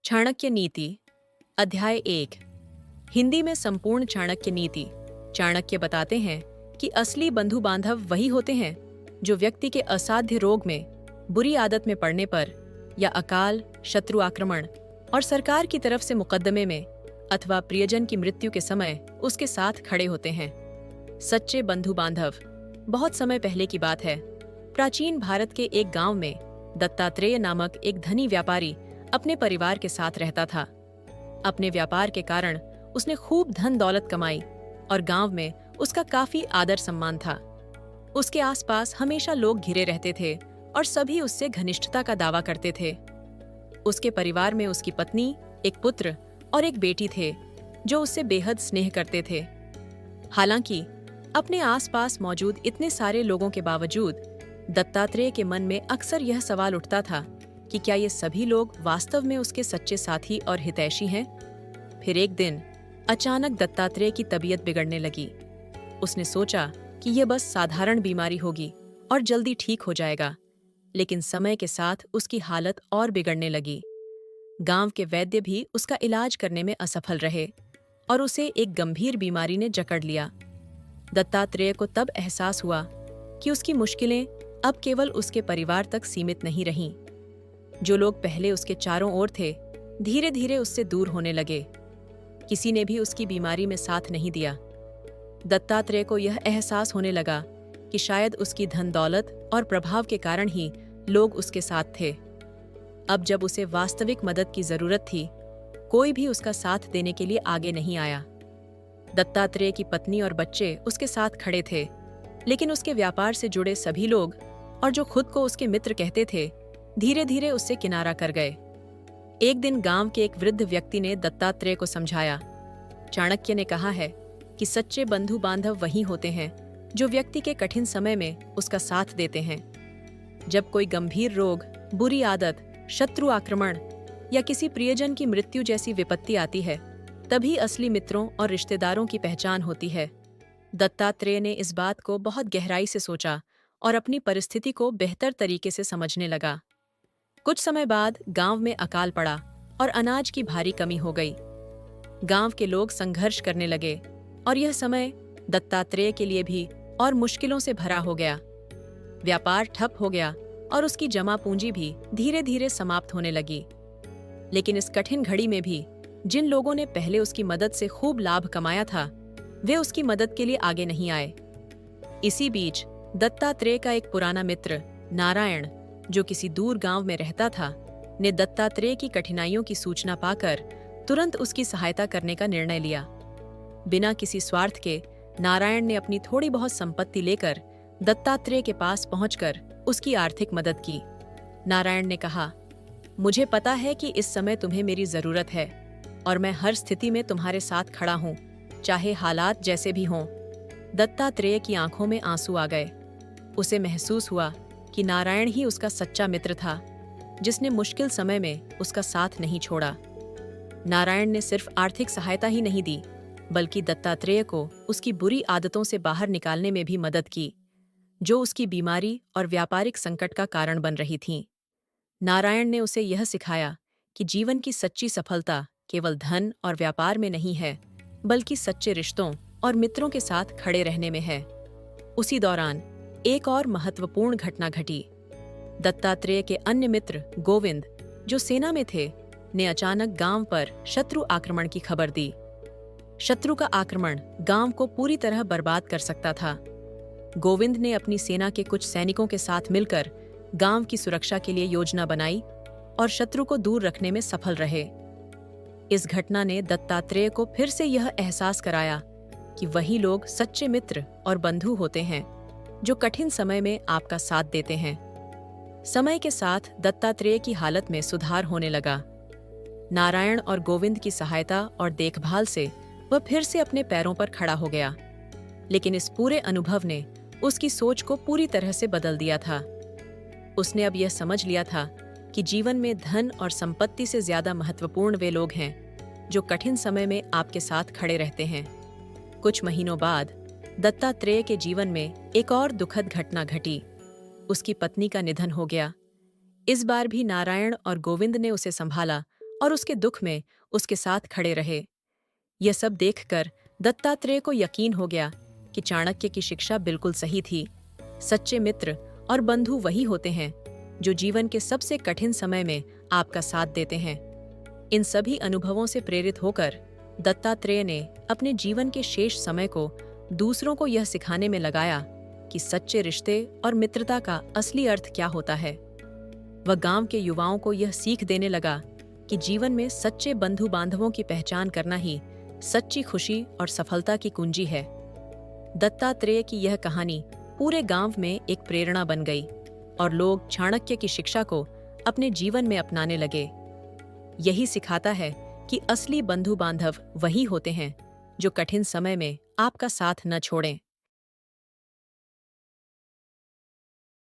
चाणक्य नीति अध्याय 1। हिंदी में संपूर्ण चाणक्य नीति। चाणक्य बताते हैं कि असली बंधु बांधव वही होते हैं जो व्यक्ति के असाध्य रोग में, बुरी आदत में पड़ने पर या अकाल, शत्रु आक्रमण और सरकार की तरफ से मुकदमे में अथवा प्रियजन की मृत्यु के समय उसके साथ खड़े होते हैं। सच्चे बंधु बांधव। बहुत समय पहले की बात है। प्राचीन भारत के एक गांव में दत्तात्रेय नामक एक धनी व्यापारी अपने परिवार के साथ रहता था। अपने व्यापार के कारण उसने खूब धन दौलत कमाई और गांव में उसका काफी आदर सम्मान था। उसके आसपास हमेशा लोग घिरे रहते थे और सभी उससे घनिष्ठता का दावा करते थे। उसके परिवार में उसकी पत्नी, एक पुत्र और एक बेटी थे जो उससे बेहद स्नेह करते थे। हालांकि अपने आसपास मौजूद इतने सारे लोगों के बावजूद दत्तात्रेय के मन में अक्सर यह सवाल उठता था कि क्या ये सभी लोग वास्तव में उसके सच्चे साथी और हितैषी हैं? फिर एक दिन अचानक दत्तात्रेय की तबीयत बिगड़ने लगी। उसने सोचा कि यह बस साधारण बीमारी होगी और जल्दी ठीक हो जाएगा, लेकिन समय के साथ उसकी हालत और बिगड़ने लगी। गांव के वैद्य भी उसका इलाज करने में असफल रहे और उसे एक गंभीर बीमारी ने जकड़ लिया। दत्तात्रेय को तब एहसास हुआ कि उसकी मुश्किलें अब केवल उसके परिवार तक सीमित नहीं रहीं। जो लोग पहले उसके चारों ओर थे, धीरे धीरे उससे दूर होने लगे। किसी ने भी उसकी बीमारी में साथ नहीं दिया। दत्तात्रेय को यह एहसास होने लगा कि शायद उसकी धन दौलत और प्रभाव के कारण ही लोग उसके साथ थे। अब जब उसे वास्तविक मदद की जरूरत थी, कोई भी उसका साथ देने के लिए आगे नहीं आया। दत्तात्रेय की पत्नी और बच्चे उसके साथ खड़े थे, लेकिन उसके व्यापार से जुड़े सभी लोग और जो खुद को उसके मित्र कहते थे, धीरे धीरे उससे किनारा कर गए। एक दिन गांव के एक वृद्ध व्यक्ति ने दत्तात्रेय को समझाया। चाणक्य ने कहा है कि सच्चे बंधु बांधव वही होते हैं जो व्यक्ति के कठिन समय में उसका साथ देते हैं। जब कोई गंभीर रोग, बुरी आदत, शत्रु आक्रमण या किसी प्रियजन की मृत्यु जैसी विपत्ति आती है, तभी असली मित्रों और रिश्तेदारों की पहचान होती है। दत्तात्रेय ने इस बात को बहुत गहराई से सोचा और अपनी परिस्थिति को बेहतर तरीके से समझने लगा। कुछ समय बाद गांव में अकाल पड़ा और अनाज की भारी कमी हो गई। गांव के लोग संघर्ष करने लगे और यह समय दत्तात्रेय के लिए भी और मुश्किलों से भरा हो गया। व्यापार ठप हो गया और उसकी जमा पूंजी भी धीरे धीरे समाप्त होने लगी। लेकिन इस कठिन घड़ी में भी जिन लोगों ने पहले उसकी मदद से खूब लाभ कमाया था, वे उसकी मदद के लिए आगे नहीं आए। इसी बीच दत्तात्रेय का एक पुराना मित्र नारायण, जो किसी दूर गांव में रहता था, ने दत्तात्रेय की कठिनाइयों की सूचना पाकर तुरंत उसकी सहायता करने का निर्णय लिया। बिना किसी स्वार्थ के नारायण ने अपनी थोड़ी बहुत संपत्ति लेकर दत्तात्रेय के पास पहुंचकर उसकी आर्थिक मदद की। नारायण ने कहा, मुझे पता है कि इस समय तुम्हें मेरी जरूरत है और मैं हर स्थिति में तुम्हारे साथ खड़ा हूं, चाहे हालात जैसे भी हों। दत्तात्रेय की आंखों में आंसू आ गए। उसे महसूस हुआ कि नारायण ही उसका सच्चा मित्र था, जिसने मुश्किल समय में उसका साथ नहीं छोड़ा। नारायण ने सिर्फ आर्थिक सहायता ही नहीं दी, बल्कि दत्तात्रेय को उसकी बुरी आदतों से बाहर निकालने में भी मदद की, जो उसकी बीमारी और व्यापारिक संकट का कारण बन रही थीं। नारायण ने उसे यह सिखाया कि जीवन की सच्ची सफलता केवल धन और व्यापार में नहीं है, बल्कि सच्चे रिश्तों और मित्रों के साथ खड़े रहने में है। उसी दौरान एक और महत्वपूर्ण घटना घटी। दत्तात्रेय के अन्य मित्र गोविंद, जो सेना में थे, ने अचानक गांव पर शत्रु आक्रमण की खबर दी। शत्रु का आक्रमण गांव को पूरी तरह बर्बाद कर सकता था। गोविंद ने अपनी सेना के कुछ सैनिकों के साथ मिलकर गांव की सुरक्षा के लिए योजना बनाई और शत्रु को दूर रखने में सफल रहे। इस घटना ने दत्तात्रेय को फिर से यह एहसास कराया कि वही लोग सच्चे मित्र और बंधु होते हैं जो कठिन समय में आपका साथ देते हैं। समय के साथ दत्तात्रेय की हालत में सुधार होने लगा। नारायण और गोविंद की सहायता और देखभाल से वह फिर से अपने पैरों पर खड़ा हो गया। लेकिन इस पूरे अनुभव ने उसकी सोच को पूरी तरह से बदल दिया था। उसने अब यह समझ लिया था कि जीवन में धन और संपत्ति से ज्यादा महत्वपूर्ण वे लोग हैं जो कठिन समय में आपके साथ खड़े रहते हैं। कुछ महीनों बाद दत्तात्रेय के जीवन में एक और दुखद घटना घटी। उसकी पत्नी का निधन हो गया। इस बार भी नारायण और गोविंद ने उसे संभाला और उसके दुख में उसके साथ खड़े रहे। यह सब देखकर दत्तात्रेय को यकीन हो गया कि चाणक्य की शिक्षा बिल्कुल सही थी। सच्चे मित्र और बंधु वही होते हैं जो जीवन के सबसे कठिन समय में आपका साथ देते हैं। इन सभी अनुभवों से प्रेरित होकर दत्तात्रेय ने अपने जीवन के शेष समय को दूसरों को यह सिखाने में लगाया कि सच्चे रिश्ते और मित्रता का असली अर्थ क्या होता है। वह गांव के युवाओं को यह सीख देने लगा कि जीवन में सच्चे बंधु बांधवों की पहचान करना ही सच्ची खुशी और सफलता की कुंजी है। दत्तात्रेय की यह कहानी पूरे गांव में एक प्रेरणा बन गई और लोग चाणक्य की शिक्षा को अपने जीवन में अपनाने लगे। यही सिखाता है कि असली बंधु बांधव वही होते हैं जो कठिन समय में आपका साथ न छोड़ें।